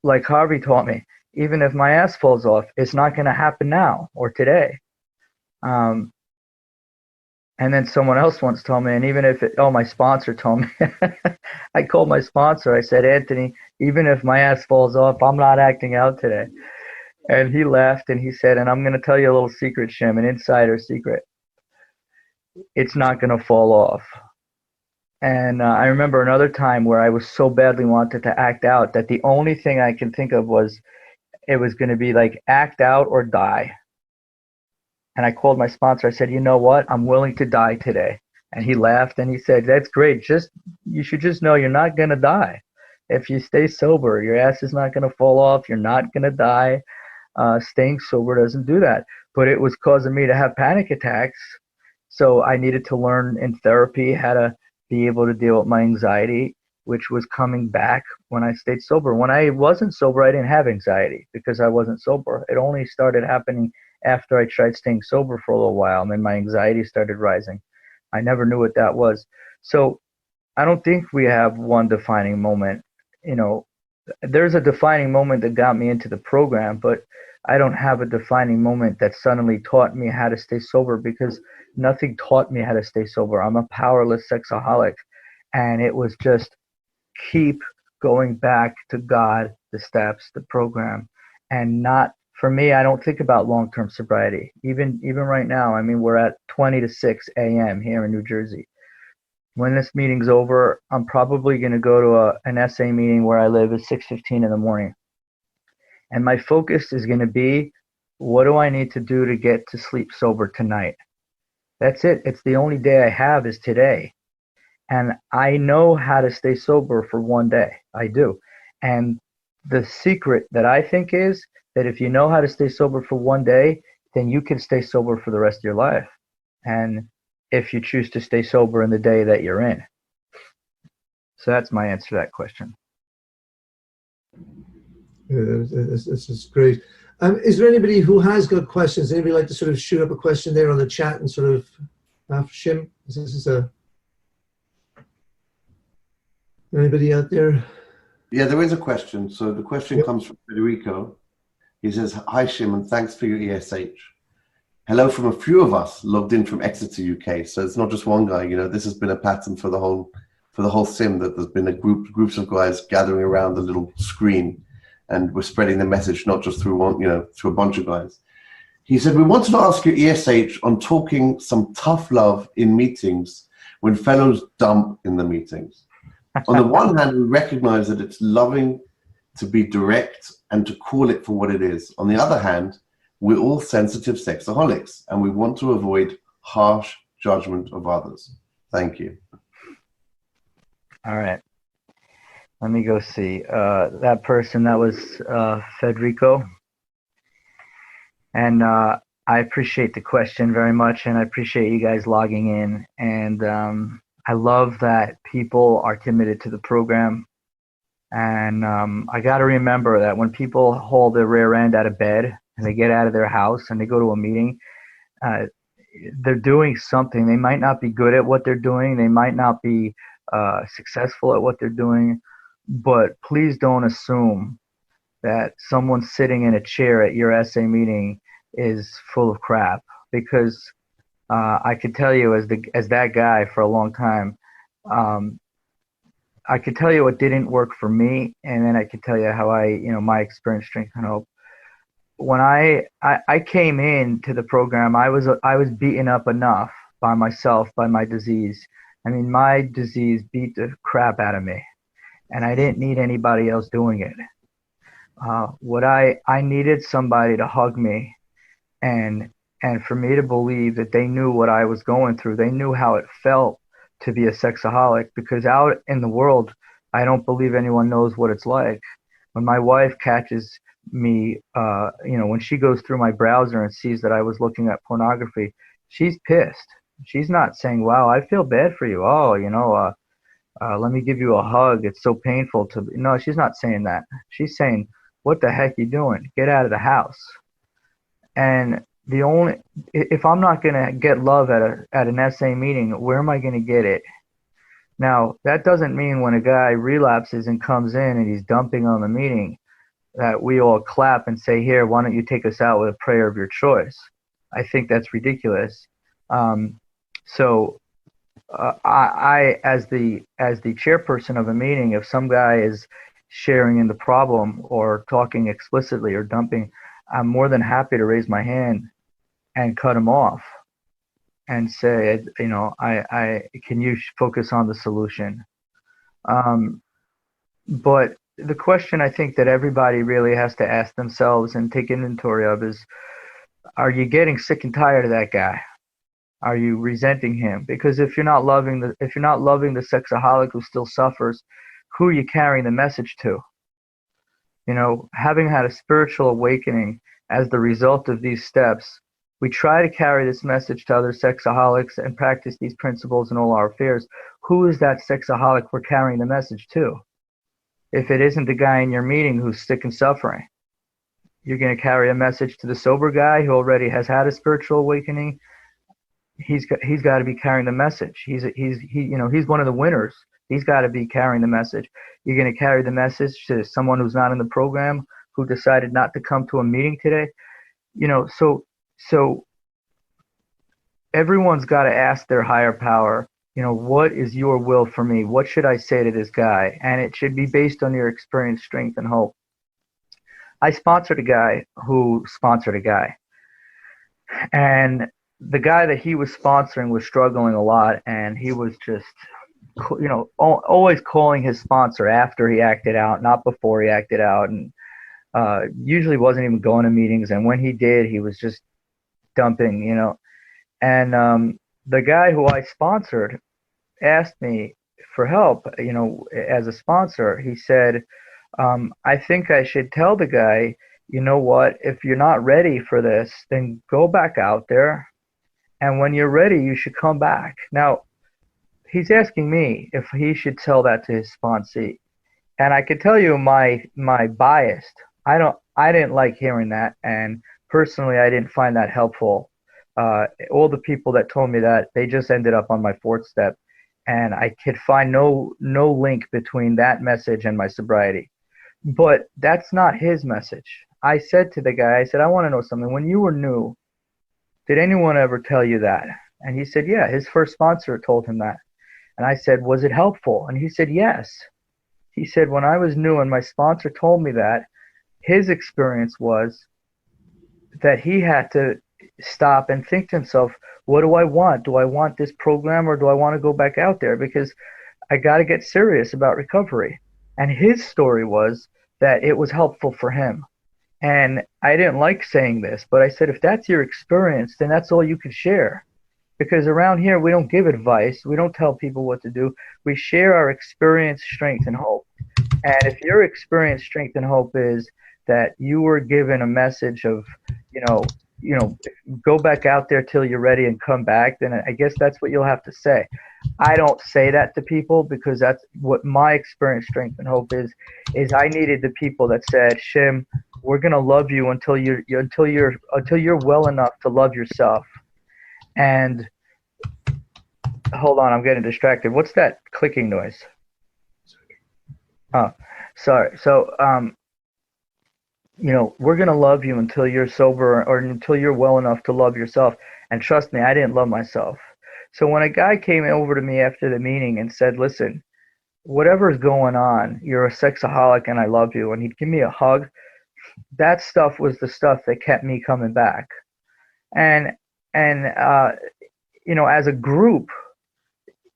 like Harvey taught me, even if my ass falls off, it's not going to happen now or today. And then someone else once told me, and even if my sponsor told me, I called my sponsor. I said, Anthony, even if my ass falls off, I'm not acting out today. And he laughed and he said, and I'm going to tell you a little secret, Shem, an insider secret. It's not going to fall off. And I remember another time where I was so badly wanted to act out that the only thing I can think of was it was going to be like act out or die. And I called my sponsor. I said, you know what? I'm willing to die today. And he laughed and he said, that's great. You should just know you're not going to die. If you stay sober, your ass is not going to fall off. You're not going to die. Staying sober doesn't do that. But it was causing me to have panic attacks. So I needed to learn in therapy how to be able to deal with my anxiety, which was coming back when I stayed sober. When I wasn't sober, I didn't have anxiety because I wasn't sober. It only started happening after I tried staying sober for a little while, and then my anxiety started rising. I never knew what that was. So I don't think we have one defining moment. There's a defining moment that got me into the program, but I don't have a defining moment that suddenly taught me how to stay sober because nothing taught me how to stay sober. I'm a powerless sexaholic, and it was just keep going back to God, the steps, the program, and not, for me, I don't think about long-term sobriety. Even right now, I mean, we're at 20 to 6 a.m. here in New Jersey. When this meeting's over, I'm probably going to go to an SA meeting where I live at 6:15 in the morning. And my focus is going to be, what do I need to do to get to sleep sober tonight? That's it. It's the only day I have is today. And I know how to stay sober for one day. I do. And the secret that I think is that if you know how to stay sober for one day, then you can stay sober for the rest of your life. And if you choose to stay sober in the day that you're in. So that's my answer to that question. Yeah, this is great. Is there anybody who has got questions? Anybody like to sort of shoot up a question there on the chat and sort of after Shim? Anybody out there? Yeah, there is a question. So the question Yep. comes from Federico. He says, "Hi Shim, and thanks for your ESH. Hello from a few of us logged in from Exeter, UK. So it's not just one guy. You know, this has been a pattern for the whole sim, that there's been groups of guys gathering around the little screen, and we're spreading the message not just through one, you know, through a bunch of guys." He said, "We wanted to ask you ESH on talking some tough love in meetings when fellows dump in the meetings. On the one hand, we recognize that it's loving to be direct and to call it for what it is. On the other hand, we're all sensitive sexaholics, and we want to avoid harsh judgment of others. Thank you." All right. Let me go see. That person, that was Federico. And I appreciate the question very much, and I appreciate you guys logging in. And I love that people are committed to the program. And I got to remember that when people hold their rear end out of bed and they get out of their house and they go to a meeting, they're doing something. They might not be good at what they're doing. They might not be successful at what they're doing. But please don't assume that someone sitting in a chair at your SA meeting is full of crap, because I could tell you, as that guy for a long time, I could tell you what didn't work for me, and then I could tell you how my experience, strength, and hope. When I came into the program, I was beaten up enough by myself, by my disease. I mean, my disease beat the crap out of me, and I didn't need anybody else doing it. What I needed somebody to hug me, and for me to believe that they knew what I was going through. They knew how it felt to be a sexaholic, because out in the world, I don't believe anyone knows what it's like. When my wife catches me, when she goes through my browser and sees that I was looking at pornography, she's pissed. She's not saying, "Wow, I feel bad for you. Oh, let me give you a hug. It's so painful to." No, she's not saying that. She's saying, "What the heck you doing? Get out of the house." And if I'm not gonna get love at an SA meeting, where am I gonna get it? Now, that doesn't mean when a guy relapses and comes in and he's dumping on the meeting that we all clap and say, "Here, why don't you take us out with a prayer of your choice?" I think that's ridiculous. So I as the chairperson of a meeting, if some guy is sharing in the problem or talking explicitly or dumping, I'm more than happy to raise my hand and cut him off and say, I can you focus on the solution? But the question I think that everybody really has to ask themselves and take inventory of is, are you getting sick and tired of that guy? Are you resenting him? Because if you're not loving the sexaholic who still suffers, who are you carrying the message to? Having had a spiritual awakening as the result of these steps, we try to carry this message to other sexaholics and practice these principles in all our affairs. Who is that sexaholic we're carrying the message to? If it isn't the guy in your meeting who's sick and suffering, you're going to carry a message to the sober guy who already has had a spiritual awakening. He's got to be carrying the message. He's one of the winners. He's got to be carrying the message. You're going to carry the message to someone who's not in the program, who decided not to come to a meeting today. So everyone's got to ask their higher power, what is your will for me? What should I say to this guy? And it should be based on your experience, strength, and hope. I sponsored a guy who sponsored a guy. And the guy that he was sponsoring was struggling a lot, and he was just, always calling his sponsor after he acted out, not before he acted out, and usually wasn't even going to meetings. And when he did, he was just dumping, And the guy who I sponsored asked me for help, as a sponsor. He said, I think I should tell the guy, you know what, if you're not ready for this, then go back out there. And when you're ready, you should come back. Now, he's asking me if he should tell that to his sponsee. And I could tell you my bias. I didn't like hearing that. And personally, I didn't find that helpful. All the people that told me that, they just ended up on my fourth step. and I could find no link between that message and my sobriety. But that's not his message. I said to the guy, I said, I want to know something. When you were new, did anyone ever tell you that? And he said, yeah, his first sponsor told him that. And I said, was it helpful? And he said, yes. He said, when I was new and my sponsor told me that, his experience was that he had to stop and think to himself, what do I want? Do I want this program or do I want to go back out there? Because I got to get serious about recovery. And his story was that it was helpful for him. And I didn't like saying this, but I said, if that's your experience, then that's all you can share. Because around here, we don't give advice. We don't tell people what to do. We share our experience, strength, and hope. And if your experience, strength, and hope is that you were given a message of, you know, go back out there till you're ready and come back, then I guess that's what you'll have to say. I don't say that to people because that's what my experience, strength, and hope is I needed the people that said, Shim, we're gonna love you until you're well enough to love yourself. And hold on, I'm getting distracted. What's that clicking noise? Oh, sorry. So, we're going to love you until you're sober or until you're well enough to love yourself. And trust me, I didn't love myself. So when a guy came over to me after the meeting and said, listen, whatever's going on, you're a sexaholic and I love you, and he'd give me a hug, that stuff was the stuff that kept me coming back. And as a group,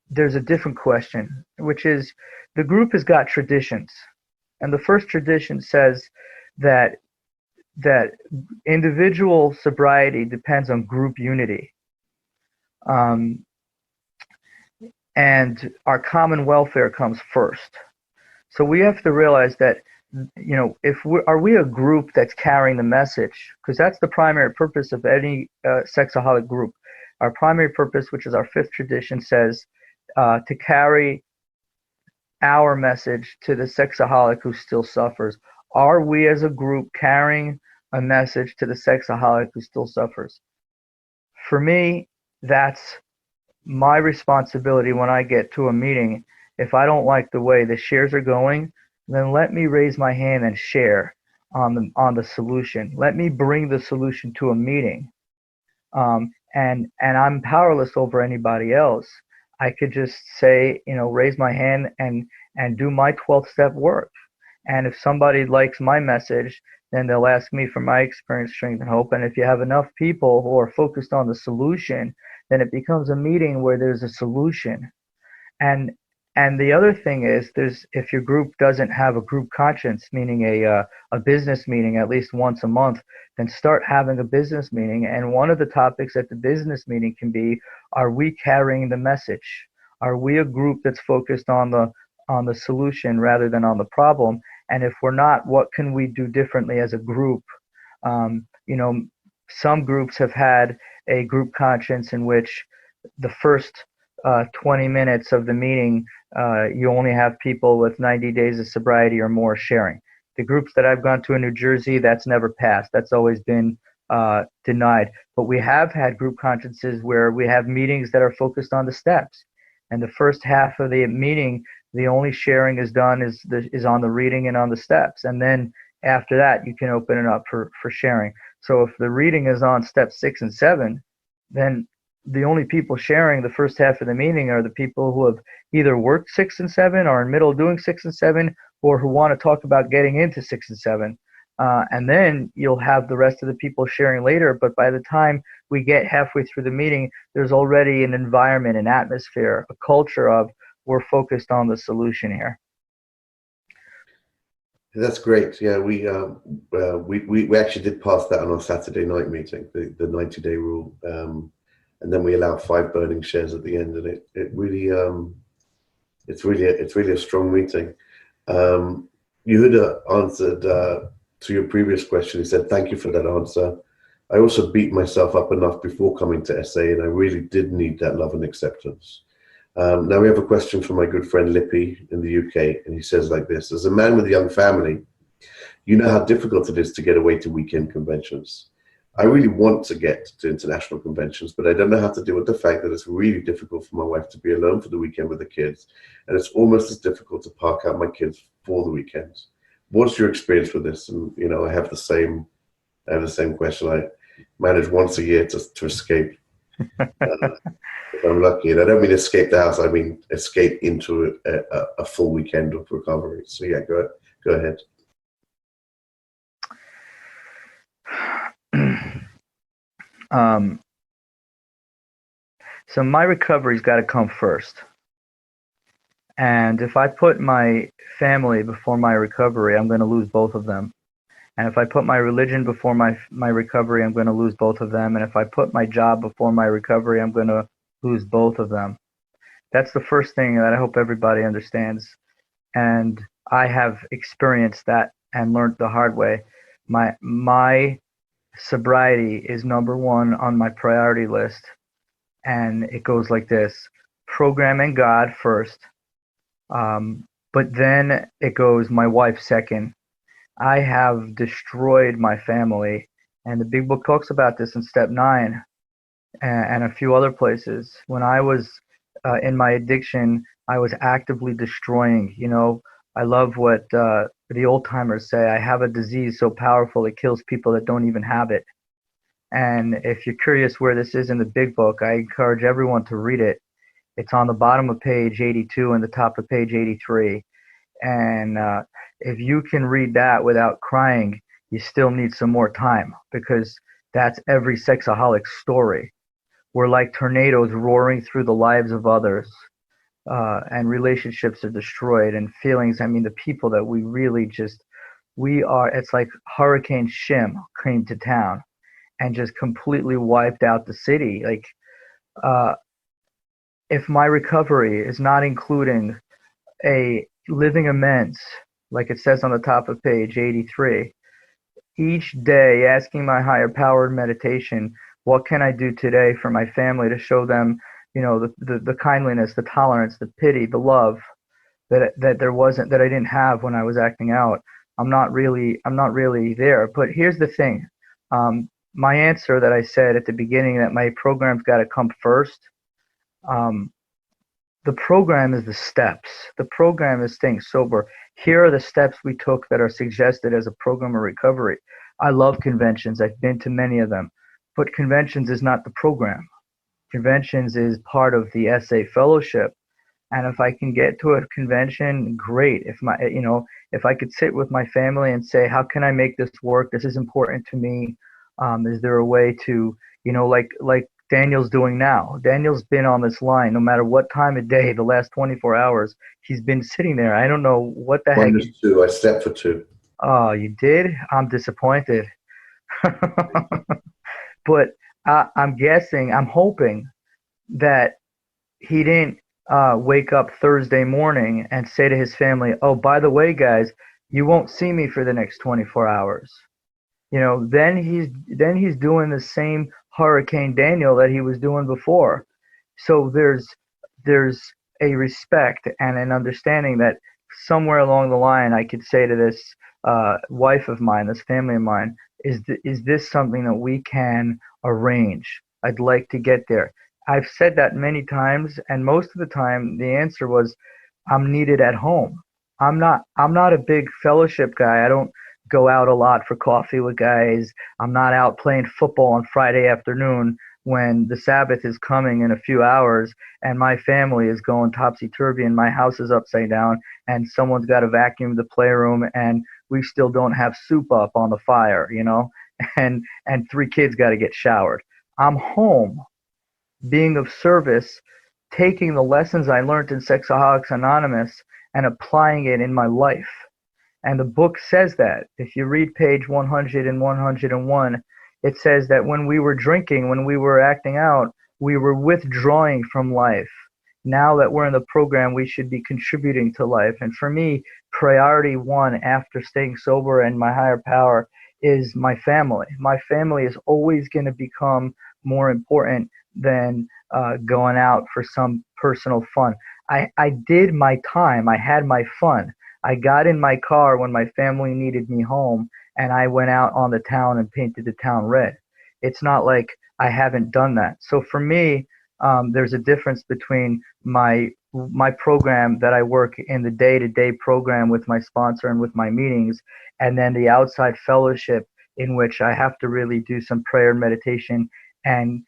there's a different question, which is the group has got traditions. And the first tradition says that individual sobriety depends on group unity. And our common welfare comes first. So we have to realize that, are we a group that's carrying the message? Because that's the primary purpose of any sexaholic group. Our primary purpose, which is our fifth tradition, says to carry our message to the sexaholic who still suffers. Are we as a group carrying a message to the sexaholic who still suffers? For me, that's my responsibility when I get to a meeting. If I don't like the way the shares are going, then let me raise my hand and share on the solution. Let me bring the solution to a meeting. And I'm powerless over anybody else. I could just say, raise my hand and do my 12th step work. And if somebody likes my message, then they'll ask me for my experience, strength, and hope. And if you have enough people who are focused on the solution, then it becomes a meeting where there's a solution. And the other thing is, if your group doesn't have a group conscience, meaning a business meeting at least once a month, then start having a business meeting. And one of the topics at the business meeting can be, are we carrying the message? Are we a group that's focused on the solution rather than on the problem? And if we're not, what can we do differently as a group? Some groups have had a group conscience in which the first 20 minutes of the meeting, you only have people with 90 days of sobriety or more sharing. The groups that I've gone to in New Jersey, that's never passed. That's always been denied. But we have had group consciences where we have meetings that are focused on the steps. And the first half of the meeting, the only sharing is done is on the reading and on the steps. And then after that, you can open it up for sharing. So if the reading is on step 6 and 7, then the only people sharing the first half of the meeting are the people who have either worked 6 and 7 or in middle of doing 6 and 7, or who want to talk about getting into 6 and 7. And then you'll have the rest of the people sharing later. But by the time we get halfway through the meeting, there's already an environment, an atmosphere, a culture of we're focused on the solution here. That's great. Yeah, we actually did pass that on our Saturday night meeting, the 90-day rule, and then we allow 5 burning shares at the end, and it's really a strong meeting. Yehuda answered to your previous question. He said, "Thank you for that answer. I also beat myself up enough before coming to SA, and I really did need that love and acceptance." Now we have a question from my good friend Lippy in the UK, and he says like this: as a man with a young family, you know how difficult it is to get away to weekend conventions. I really want to get to international conventions, but I don't know how to deal with the fact that it's really difficult for my wife to be alone for the weekend with the kids. And it's almost as difficult to park out my kids for the weekends. What's your experience with this? And, you know, I have the same question. I manage once a year to escape. If I'm lucky. And I don't mean escape the house. I mean escape into a full weekend of recovery. So yeah, go ahead. So my recovery's got to come first. And if I put my family before my recovery, I'm going to lose both of them. And if I put my religion before my recovery, I'm going to lose both of them. And if I put my job before my recovery, I'm going to lose both of them. That's the first thing that I hope everybody understands. And I have experienced that and learned the hard way. My sobriety is number one on my priority list. And it goes like this: programming God first, but then it goes my wife second. I have destroyed my family, and the big book talks about this in step 9 and a few other places. When I was in my addiction, I was actively destroying. You know, I love what the old timers say: I have a disease so powerful it kills people that don't even have it. And if you're curious where this is in the big book, I encourage everyone to read it. It's on the bottom of page 82 and the top of page 83. And if you can read that without crying, you still need some more time, because that's every sexaholic's story. We're like tornadoes roaring through the lives of others, and relationships are destroyed, and feelings. I mean, the people that we really it's like Hurricane Shim came to town and just completely wiped out the city. Like, if my recovery is not including a living amends, like it says on the top of page 83, each day asking my higher power in meditation, what can I do today for my family to show them, you know, the kindliness, the tolerance, the pity, the love that there wasn't, that I didn't have when I was acting out. I'm not really there. But here's the thing. My answer that I said at the beginning, that my program's got to come first. The program is the steps. The program is staying sober. Here are the steps we took that are suggested as a program of recovery. I love conventions. I've been to many of them. But conventions is not the program. Conventions is part of the SA fellowship. And if I can get to a convention, great. If I could sit with my family and say, how can I make this work? This is important to me. Is there a way to, like Daniel's doing now? Daniel's been on this line no matter what time of day, the last 24 hours. He's been sitting there. I don't know what the heck. -2. I slept for 2. Oh, you did? I'm disappointed. But I'm hoping that he didn't wake up Thursday morning and say to his family, oh, by the way, guys, you won't see me for the next 24 hours. Then he's doing the same Hurricane Daniel that he was doing before. So there's a respect and an understanding that somewhere along the line I could say to this wife of mine, this family of mine, is this something that we can arrange? I'd like to get there. I've said that many times, and most of the time the answer was, I'm needed at home. I'm not a big fellowship guy. I don't go out a lot for coffee with guys. I'm not out playing football on Friday afternoon when the Sabbath is coming in a few hours and my family is going topsy-turvy and my house is upside down and someone's got to vacuum the playroom and we still don't have soup up on the fire, and 3 kids got to get showered. I'm home, being of service, taking the lessons I learned in Sexaholics Anonymous and applying it in my life. And the book says that. If you read page 100 and 101, it says that when we were drinking, when we were acting out, we were withdrawing from life. Now that we're in the program, we should be contributing to life. And for me, priority 1 after staying sober and my higher power is my family. My family is always going to become more important than going out for some personal fun. I did my time. I had my fun. I got in my car when my family needed me home, and I went out on the town and painted the town red. it's not like I haven't done that. So for me, there's a difference between my program that I work in the day-to-day program with my sponsor and with my meetings, and then the outside fellowship in which I have to really do some prayer and meditation and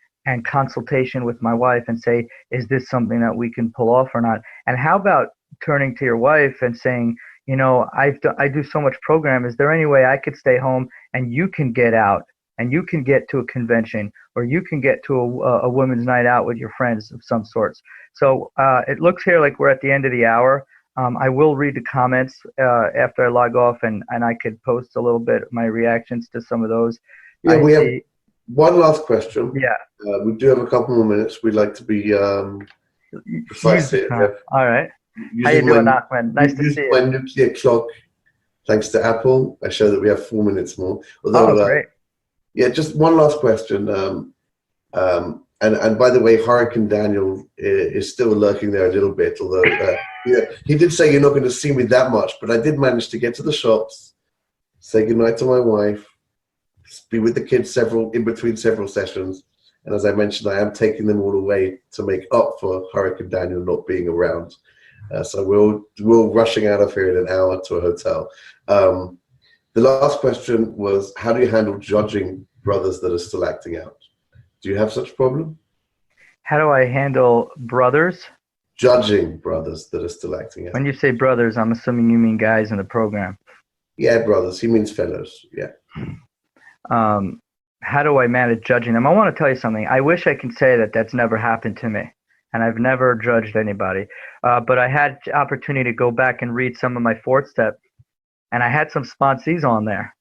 consultation with my wife and say, is this something that we can pull off or not? And how about turning to your wife and saying, I do so much program. Is there any way I could stay home and you can get out and you can get to a convention or you can get to a women's night out with your friends of some sorts? So it looks here like we're at the end of the hour. I will read the comments after I log off, and I could post a little bit of my reactions to some of those. Yeah, we have one last question. Yeah. We do have a couple more minutes. We'd like to be precise here. All right. How you doing, Ahmed? Nice to see you. My nuclear clock, thanks to Apple, I show that we have 4 minutes more. Although, great. Yeah, just one last question. And by the way, Hurricane Daniel is still lurking there a little bit, although he did say you're not going to see me that much, but I did manage to get to the shops, say goodnight to my wife, be with the kids in between several sessions, and as I mentioned, I am taking them all away to make up for Hurricane Daniel not being around. So we're rushing out of here in an hour to a hotel. The last question was, how do you handle judging brothers that are still acting out? Do you have such a problem? How do I handle brothers? Judging brothers that are still acting out. When you say brothers, I'm assuming you mean guys in the program. Yeah, brothers. He means fellows. Yeah. How do I manage judging them? I want to tell you something. I wish I could say that that's never happened to me, and I've never judged anybody. But I had the opportunity to go back and read some of my fourth step, and I had some sponsees on there.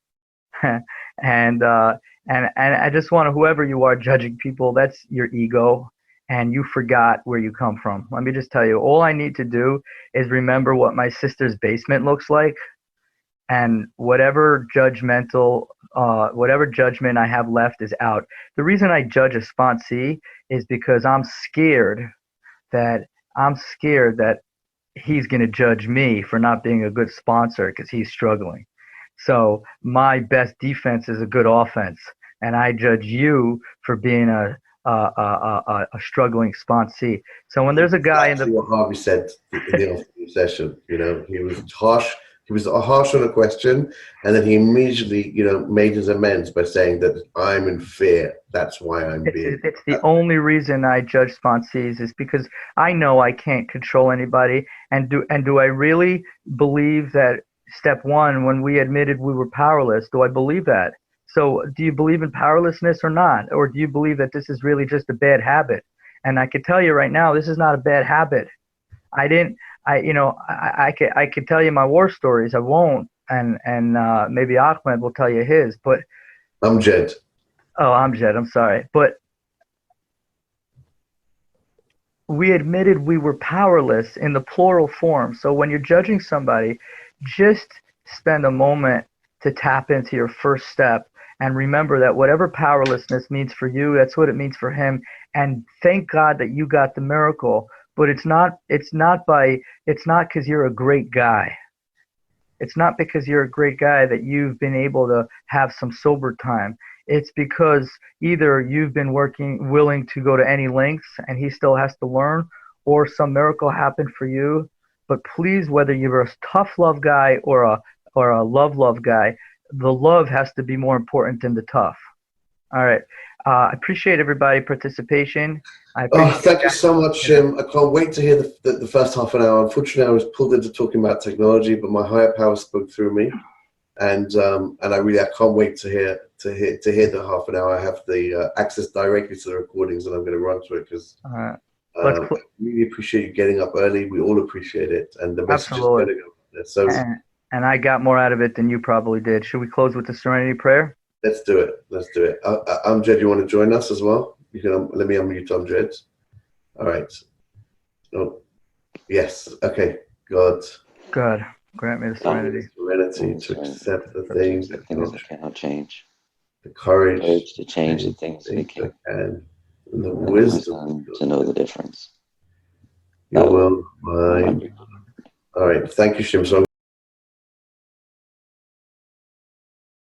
And I just want to, whoever you are judging people, that's your ego, and you forgot where you come from. Let me just tell you, all I need to do is remember what my sister's basement looks like, and whatever judgment I have left is out. The reason I judge a sponsee is because I'm scared that he's going to judge me for not being a good sponsor because he's struggling. So my best defense is a good offense, and I judge you for being a struggling sponsee. So when there's a guy in the what Harvey said in the afternoon session, he was harsh. He was harsh on a question, and then he immediately, made his amends by saying that I'm in fear. That's why I'm being. It's the only reason I judge sponsees is because I know I can't control anybody. And do I really believe that step one, when we admitted we were powerless, do I believe that? So do you believe in powerlessness or not? Or do you believe that this is really just a bad habit? And I could tell you right now, this is not a bad habit. I could tell you my war stories. I won't. And maybe Ahmed will tell you his, but Amjad. Oh, Amjad, I'm sorry. But we admitted we were powerless in the plural form. So when you're judging somebody, just spend a moment to tap into your first step and remember that whatever powerlessness means for you, that's what it means for him. And thank God that you got the miracle. But it's not because you're a great guy. It's not because you're a great guy that you've been able to have some sober time. It's because either you've been willing to go to any lengths and he still has to learn, or some miracle happened for you. But please, whether you're a tough love guy or a love guy, the love has to be more important than the tough. All right. I appreciate everybody's participation. Thank you so much, Jim. I can't wait to hear the first half an hour. Unfortunately, I was pulled into talking about technology, but my higher power spoke through me, and I can't wait to hear the half an hour. I have the access directly to the recordings, and I'm going to run to it because I really appreciate you getting up early. We all appreciate it, and the message is going to go there. So, and I got more out of it than you probably did. Should we close with the Serenity Prayer? Let's do it. Amjad, you want to join us as well? You can let me unmute Amjad. All right. Oh, yes. Okay. God, grant me the serenity. Serenity to accept the things that cannot change. The courage to change the things that can. And the wisdom to know the difference. Your will, mine. All right. Thank you, Shim. So